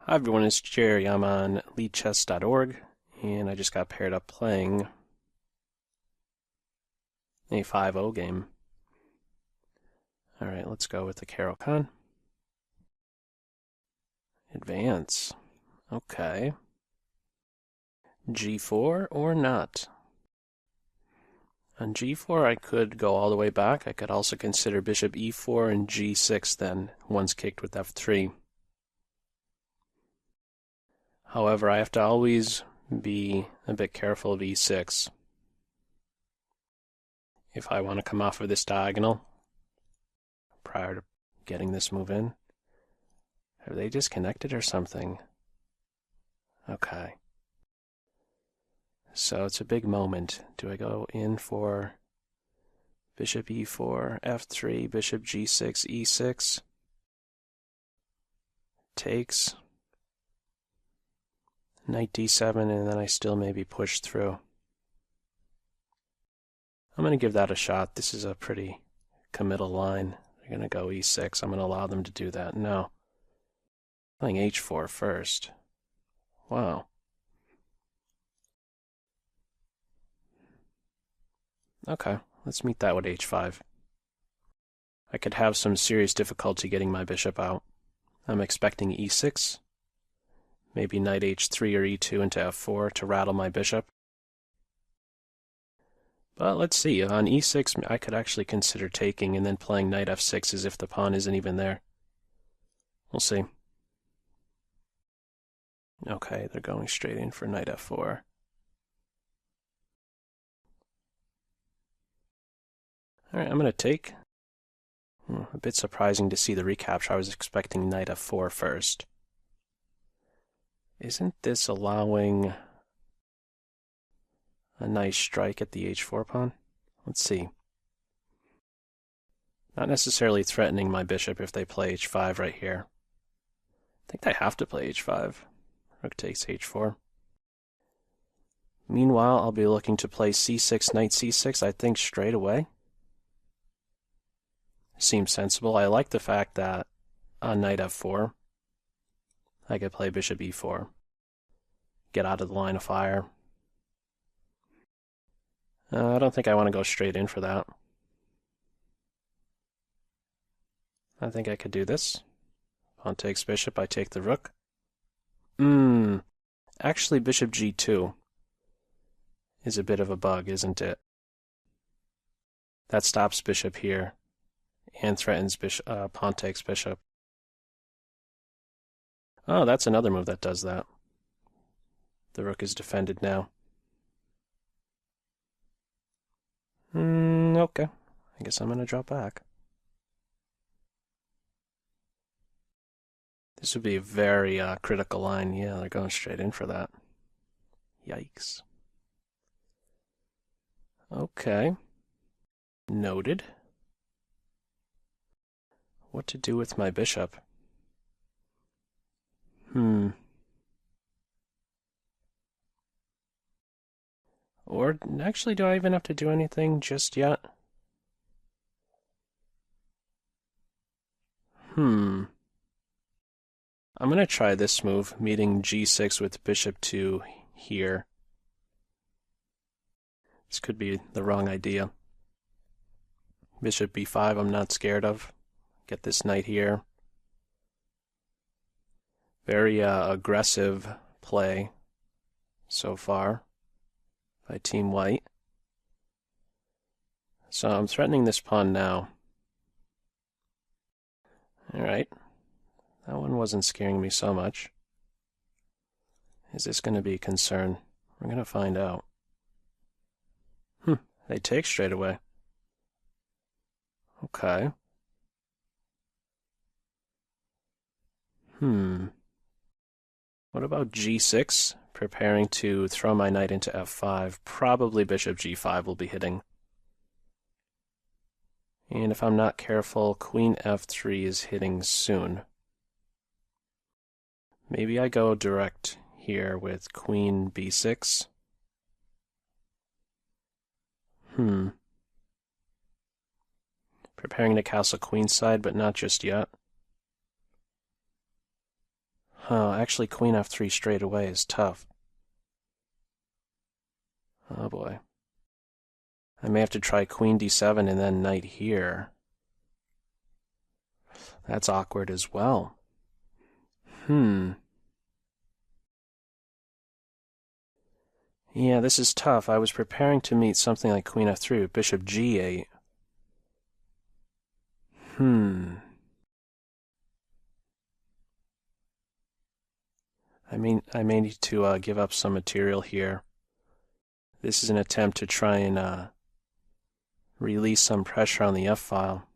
Hi everyone, it's Jerry. I'm on leadchess.org and I just got paired up playing a 5-0 game. Alright, let's go with the Caro-Kann Advance. Okay. G4 or not? On G4 I could go all the way back. I could also consider bishop E4 and G6 then, once kicked with F3. However, I have to always be a bit careful of E6 if I want to come off of this diagonal prior to getting this move in. Are they disconnected or something? Okay. So it's a big moment. Do I go in for bishop E4, F3, bishop G6, E6? Takes. Knight D7, and then I still maybe push through. I'm going to give that a shot. This is a pretty committal line. They're going to go E6. I'm going to allow them to do that. No. Playing H4 first. Wow. Okay, let's meet that with H5. I could have some serious difficulty getting my bishop out. I'm expecting E6. Maybe knight H3 or E2 into F4 to rattle my bishop. But let's see, on E6 I could actually consider taking and then playing knight F6 as if the pawn isn't even there. We'll see. Okay, they're going straight in for knight F4. Alright, I'm going to take. A bit surprising to see the recapture. I was expecting knight F4 first. Isn't this allowing a nice strike at the H4 pawn? Let's see. Not necessarily threatening my bishop if they play H5 right here. I think they have to play H5. Rook takes H4. Meanwhile, I'll be looking to play C6, knight C6, I think straight away. Seems sensible. I like the fact that on knight F4, I could play bishop E4. Get out of the line of fire. I don't think I want to go straight in for that. I think I could do this. Pawn takes bishop, I take the rook. Actually bishop G2 is a bit of a bug, isn't it? That stops bishop here and threatens bishop, pawn takes bishop. Oh, that's another move that does that. The rook is defended now. Okay. I guess I'm going to drop back. This would be a very critical line. Yeah, they're going straight in for that. Yikes. Okay. Noted. What to do with my bishop? Or, actually, do I even have to do anything just yet? I'm going to try this move, meeting G6 with bishop 2 here. This could be the wrong idea. Bishop B5 I'm not scared of. Get this knight here. Very aggressive play so far by Team White. So I'm threatening this pawn now. Alright. That one wasn't scaring me so much. Is this going to be a concern? We're going to find out. They take straight away. Okay. What about G6? Preparing to throw my knight into F5. Probably bishop G5 will be hitting. And if I'm not careful, queen F3 is hitting soon. Maybe I go direct here with queen B6. Preparing to castle queenside, but not just yet. Actually, queen f3 straight away is tough. Oh boy. I may have to try queen d7 and then knight here. That's awkward as well. Yeah, this is tough. I was preparing to meet something like queen f3 with bishop g8. I may need to give up some material here. This is an attempt to try and release some pressure on the f-file.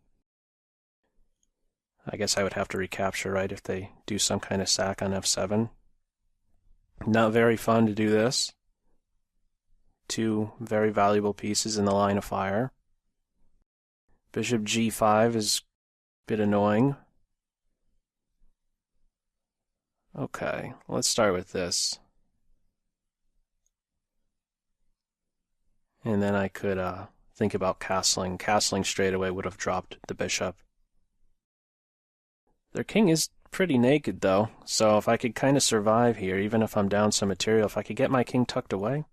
I guess I would have to recapture, right, if they do some kind of sack on f7. Not very fun to do this. Two very valuable pieces in the line of fire. Bishop g5 is a bit annoying. Okay, let's start with this. And then I could think about castling. Castling straight away would have dropped the bishop. Their king is pretty naked, though, so if I could kind of survive here, even if I'm down some material, if I could get my king tucked away,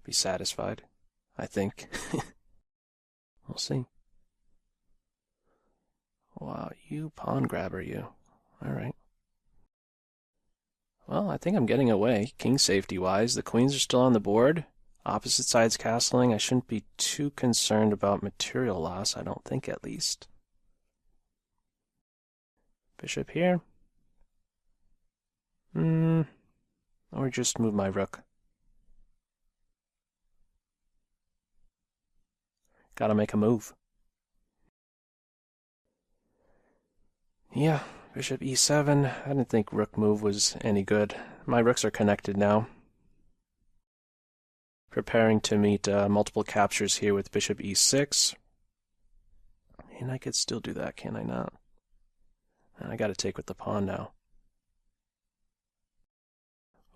be satisfied, I think. We'll see. Wow, you pawn grabber, you. Alright. Well, I think I'm getting away, king safety-wise. The queens are still on the board. Opposite sides castling. I shouldn't be too concerned about material loss, I don't think, at least. Bishop here. Or just move my rook. Gotta make a move. Yeah, bishop e7. I didn't think rook move was any good. My rooks are connected now. Preparing to meet multiple captures here with bishop e6. And I could still do that, can I not? And I gotta take with the pawn now.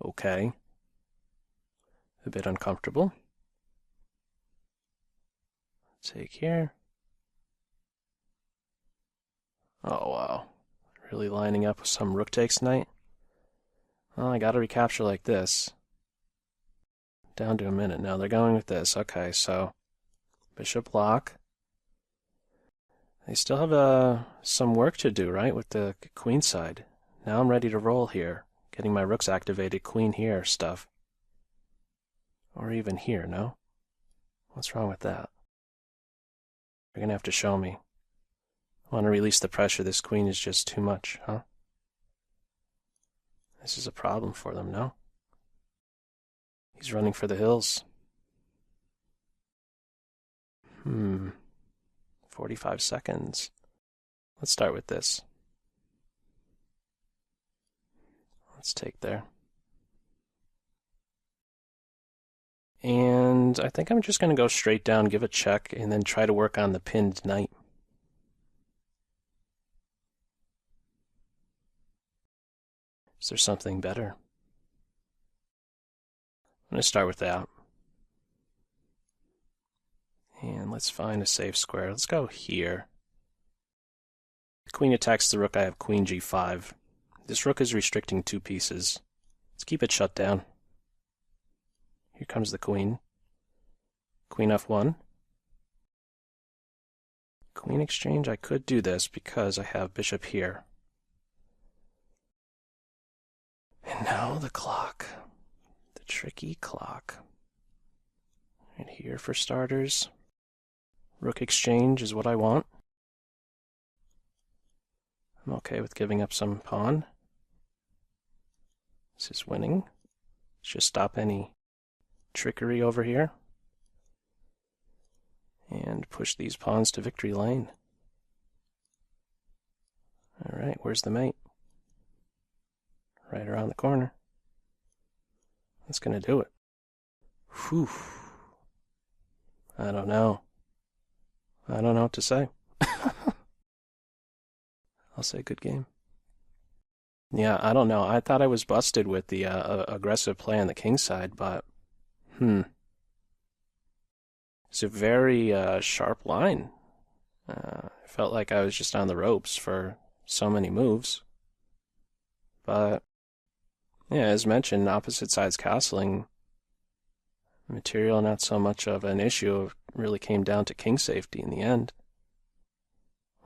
Okay. A bit uncomfortable. Take here. Oh wow. Really lining up with some rook takes knight? Well, I gotta recapture like this. Down to a minute now. They're going with this. Okay, so bishop lock. They still have some work to do, right, with the queen side. Now I'm ready to roll here. Getting my rooks activated, queen here stuff. Or even here, no? What's wrong with that? You're going to have to show me. I want to release the pressure. This queen is just too much, huh? This is a problem for them, no? He's running for the hills. 45 seconds. Let's start with this. Let's take there. And I think I'm just going to go straight down, give a check, and then try to work on the pinned knight. Is there something better? I'm going to start with that. And let's find a safe square. Let's go here. The queen attacks the rook. I have queen g5. This rook is restricting two pieces. Let's keep it shut down. Here comes the queen. Queen f1. Queen exchange. I could do this because I have bishop here. And now the clock. The tricky clock. And here for starters. Rook exchange is what I want. I'm okay with giving up some pawn. This is winning. Let's just stop any trickery over here. And push these pawns to victory lane. Alright, where's the mate? Right around the corner. That's gonna do it. Whew. I don't know. I don't know what to say. I'll say good game. Yeah, I don't know. I thought I was busted with the aggressive play on the king side, but it's a very sharp line. I felt like I was just on the ropes for so many moves. But yeah, as mentioned, opposite sides castling, material not so much of an issue. It really came down to king safety in the end.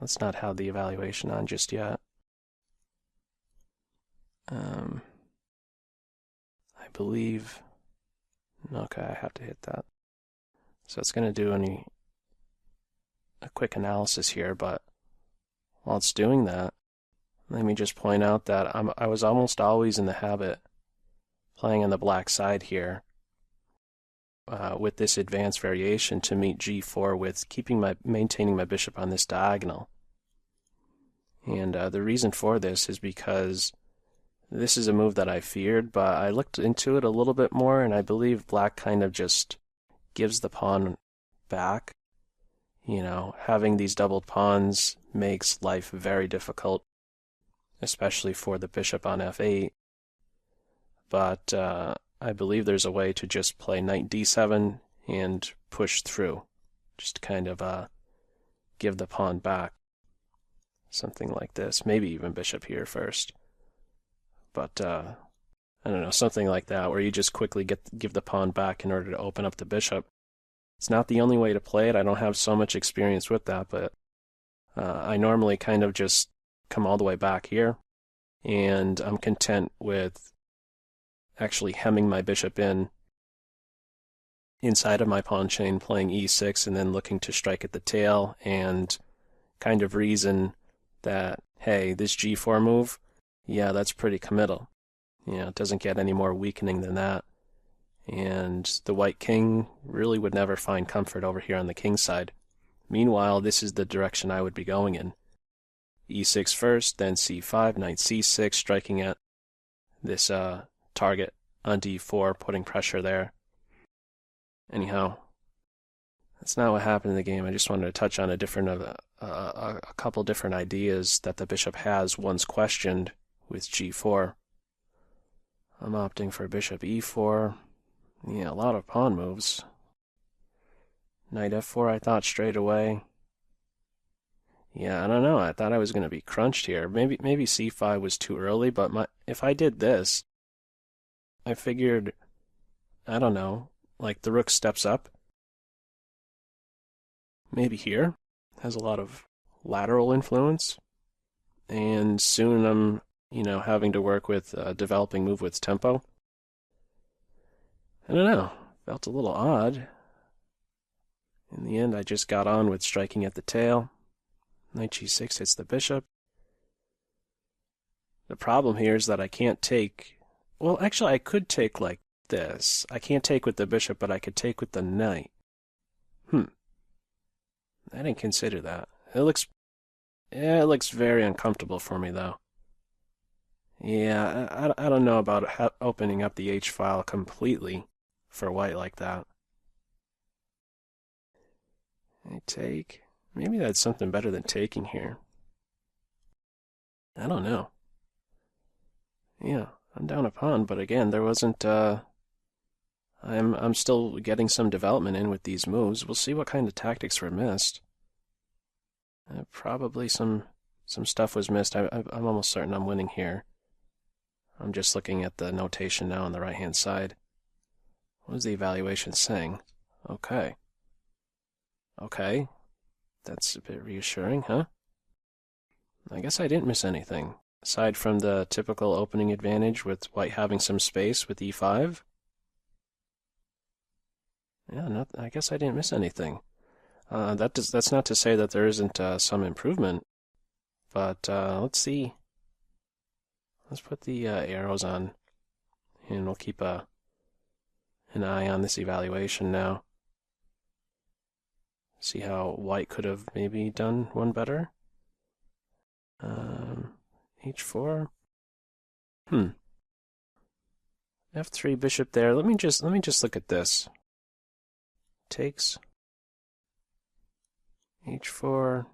Let's not have the evaluation on just yet. I believe, okay, I have to hit that. So it's going to do a quick analysis here, but while it's doing that, let me just point out that I was almost always in the habit playing on the black side here with this advanced variation to meet G4 with maintaining my bishop on this diagonal. And the reason for this is because this is a move that I feared, but I looked into it a little bit more, and I believe black kind of just gives the pawn back. You know, having these doubled pawns makes life very difficult, especially for the bishop on f8. But I believe there's a way to just play knight d7 and push through. Just kind of give the pawn back. Something like this. Maybe even bishop here first. But I don't know, something like that, where you just quickly give the pawn back in order to open up the bishop. It's not the only way to play it. I don't have so much experience with that, but I normally kind of just come all the way back here, and I'm content with actually hemming my bishop inside of my pawn chain, playing e6, and then looking to strike at the tail and kind of reason that, hey, this g4 move, yeah, that's pretty committal. You know, it doesn't get any more weakening than that. And the white king really would never find comfort over here on the king side. Meanwhile, this is the direction I would be going in. e6 first, then c5, knight c6, striking at this target on d4, putting pressure there. Anyhow, that's not what happened in the game. I just wanted to touch on a couple different ideas that the bishop has once questioned with g4. I'm opting for bishop e4. Yeah, a lot of pawn moves. Knight f4, I thought straight away. Yeah, I don't know. I thought I was going to be crunched here. Maybe c5 was too early, but if I did this, I figured, I don't know, like the rook steps up. Maybe here. Has a lot of lateral influence. And soon I'm, having to work with developing move with tempo. I don't know. Felt a little odd. In the end, I just got on with striking at the tail. Knight g6 hits the bishop. The problem here is that I can't take... Well, actually, I could take like this. I can't take with the bishop, but I could take with the knight. I didn't consider that. It looks very uncomfortable for me, though. Yeah, I don't know about opening up the h-file completely for white like that. I take... Maybe that's something better than taking here. I don't know. Yeah, I'm down a pawn, but again, there wasn't... I'm still getting some development in with these moves. We'll see what kind of tactics were missed. Probably some stuff was missed. I'm almost certain I'm winning here. I'm just looking at the notation now on the right-hand side. What is the evaluation saying? Okay. Okay. That's a bit reassuring, huh? I guess I didn't miss anything. Aside from the typical opening advantage with white having some space with e5. Yeah, I guess I didn't miss anything. That's not to say that there isn't some improvement, but let's see. Let's put the arrows on, and we'll keep an eye on this evaluation now. See how white could have maybe done one better. h4. f3 bishop there. Let me just look at this. Takes. h4.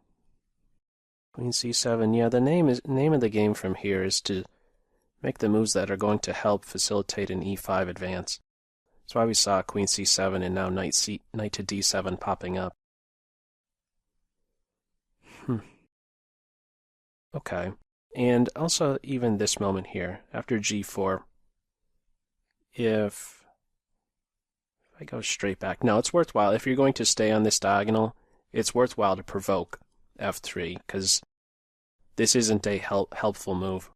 Queen c7. Yeah, the name of the game from here is to make the moves that are going to help facilitate an e5 advance. That's why we saw queen c7 and now knight to d7 popping up. Okay. And also even this moment here, after g4, if I go straight back, no, it's worthwhile. If you're going to stay on this diagonal, it's worthwhile to provoke f3, because this isn't a helpful move.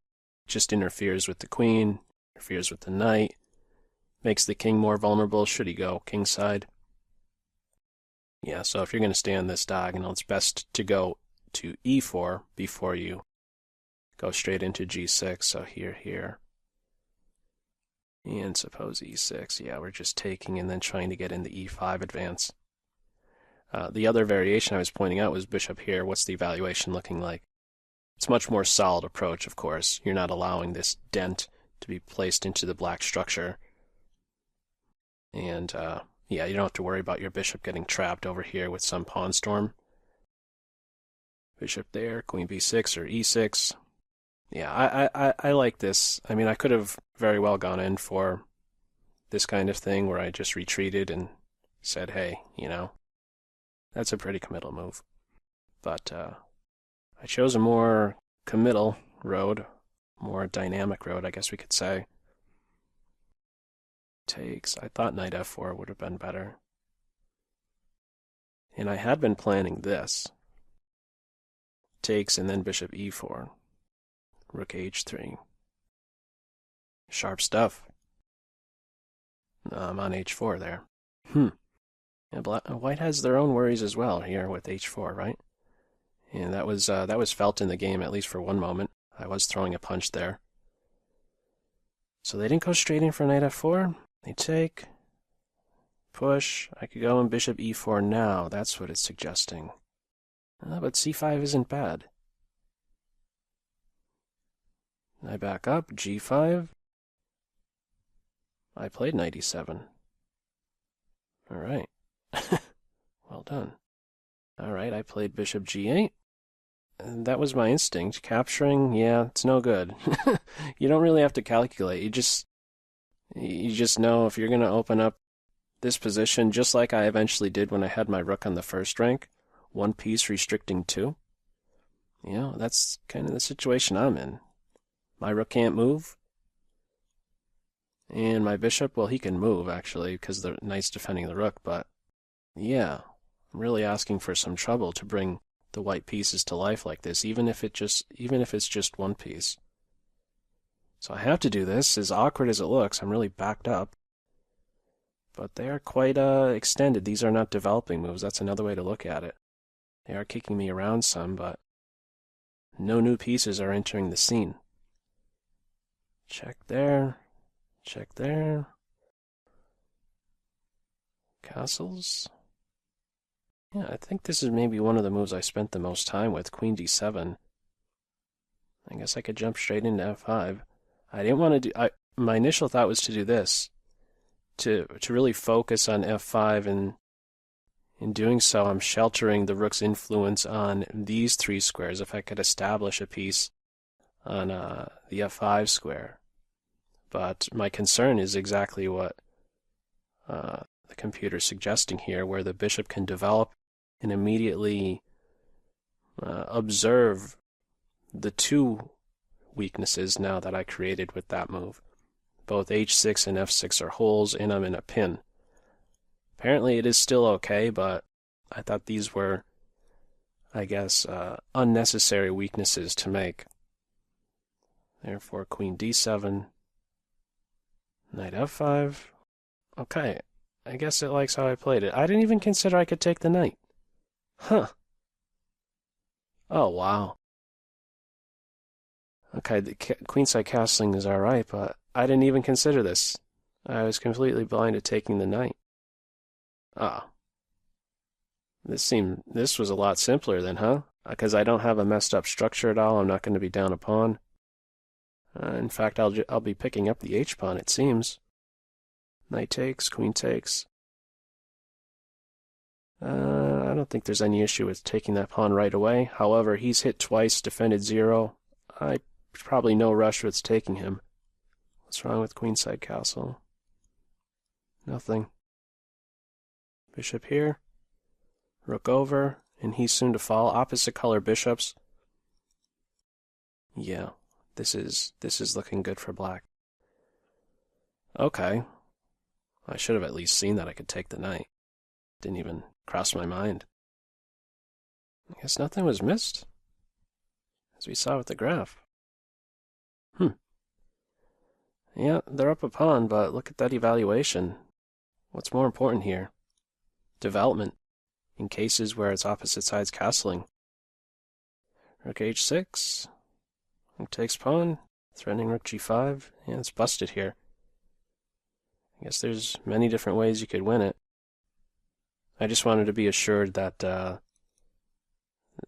It just interferes with the queen, interferes with the knight, makes the king more vulnerable should he go kingside. Yeah, so if you're going to stay on this diagonal, it's best to go to e4 before you go straight into g6. So here. And suppose e6. Yeah, we're just taking and then trying to get in the e5 advance. The other variation I was pointing out was bishop here. What's the evaluation looking like? It's a much more solid approach, of course. You're not allowing this dent to be placed into the black structure. And, yeah, you don't have to worry about your bishop getting trapped over here with some pawn storm. Bishop there, queen b6 or e6. Yeah, I like this. I mean, I could have very well gone in for this kind of thing where I just retreated and said, hey, you know, that's a pretty committal move. But I chose a more committal road, more dynamic road, I guess we could say. Takes. I thought knight f4 would have been better. And I had been planning this. Takes and then bishop e4. Rook h3. Sharp stuff. I'm on h4 there. Yeah, white has their own worries as well here with h4, right? And that was felt in the game, at least for one moment. I was throwing a punch there. So they didn't go straight in for knight f4. They take, push. I could go in bishop e4 now. That's what it's suggesting. But c5 isn't bad. I back up, g5. I played knight e7. All right. Well done. All right, I played bishop g8. And that was my instinct. Capturing, yeah, it's no good. You don't really have to calculate. You just know if you're going to open up this position, just like I eventually did when I had my rook on the first rank, one piece restricting two. You know, that's kind of the situation I'm in. My rook can't move. And my bishop, well, he can move, actually, because the knight's defending the rook, but yeah, I'm really asking for some trouble to bring the white pieces to life like this, even if it's just one piece. So I have to do this. As awkward as it looks, I'm really backed up. But they are quite extended. These are not developing moves. That's another way to look at it. They are kicking me around some, but no new pieces are entering the scene. Check there. Check there. Castles. Yeah, I think this is maybe one of the moves I spent the most time with, queen d7. I guess I could jump straight into f5. I didn't want to do... my initial thought was to do this, to really focus on f5, and in doing so, I'm sheltering the rook's influence on these three squares if I could establish a piece on the f5 square. But my concern is exactly what the computer's suggesting here, where the bishop can develop and immediately observe the two weaknesses now that I created with that move. Both h6 and f6 are holes, and I'm in a pin. Apparently it is still okay, but I thought these were, I guess, unnecessary weaknesses to make. Therefore, queen d7, knight f5. Okay, I guess it likes how I played it. I didn't even consider I could take the knight. Huh. Oh, wow. Okay, the queenside castling is alright, but I didn't even consider this. I was completely blind to taking the knight. Ah. This was a lot simpler then, huh? Because I don't have a messed up structure at all. I'm not going to be down a pawn. In fact, I'll be picking up the h-pawn, it seems. Knight takes, queen takes. I don't think there's any issue with taking that pawn right away. However, he's hit twice, defended 0. Probably no rush with taking him. What's wrong with queenside castle? Nothing. Bishop here. Rook over, and he's soon to fall. Opposite color bishops. Yeah, this is looking good for black. Okay. I should have at least seen that I could take the knight. Didn't even cross my mind. I guess nothing was missed, as we saw with the graph. Yeah, they're up a pawn, but look at that evaluation. What's more important here? Development, in cases where it's opposite sides castling. Rook h6, rook takes pawn, threatening rook g5, yeah, it's busted here. I guess there's many different ways you could win it. I just wanted to be assured that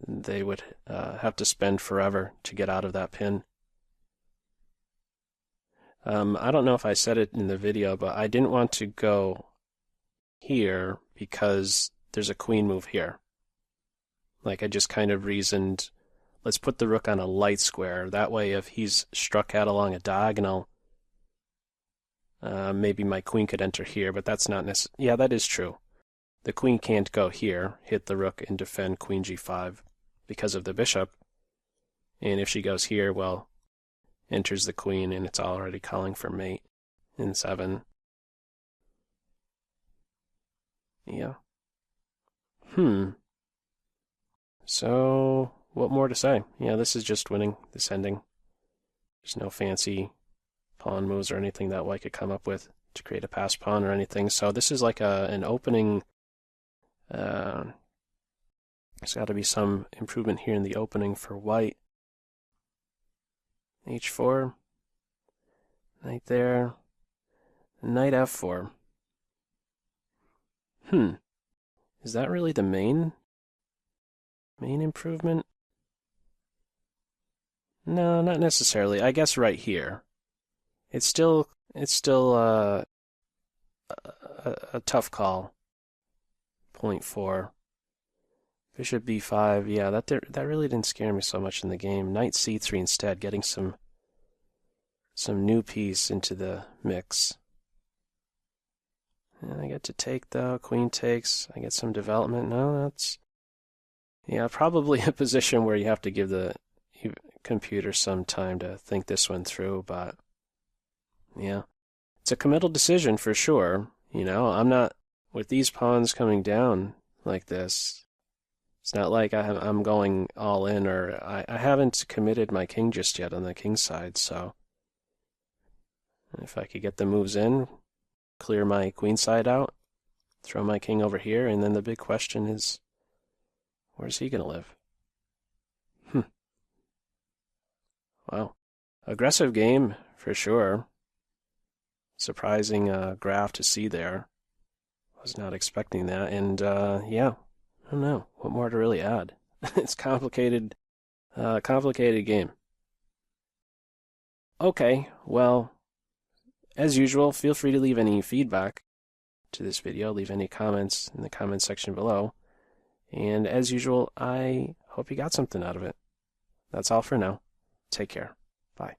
they would have to spend forever to get out of that pin. I don't know if I said it in the video, but I didn't want to go here because there's a queen move here. Like, I just kind of reasoned, let's put the rook on a light square. That way, if he's struck at along a diagonal, maybe my queen could enter here, but that's not necessary. Yeah, that is true. The queen can't go here, hit the rook, and defend queen g5 because of the bishop. And if she goes here, well, enters the queen, and it's already calling for mate in 7. Yeah. So, what more to say? Yeah, this is just winning, this ending. There's no fancy pawn moves or anything that white could come up with to create a passed pawn or anything. So this is like an opening. There's got to be some improvement here in the opening for white. h4, knight there, knight f4. Is that really the main improvement? No, not necessarily. I guess right here. It's still a tough call. Point 4. Bishop b5. Yeah, that really didn't scare me so much in the game. Knight c3 instead, getting some new piece into the mix. And I get to take though. Queen takes. I get some development. No, that's probably a position where you have to give the computer some time to think this one through, but yeah. It's a committal decision for sure. You know, I'm not, with these pawns coming down like this, it's not like I'm going all in, or I haven't committed my king just yet on the king side, so if I could get the moves in, clear my queen side out, throw my king over here, and then the big question is, where's he going to live? Wow. Aggressive game, for sure. Surprising graph to see there. Was not expecting that, and yeah, I don't know what more to really add. It's complicated game. Okay, well, as usual, feel free to leave any feedback to this video, leave any comments in the comment section below, and as usual, I hope you got something out of it. That's all for now. Take care. Bye.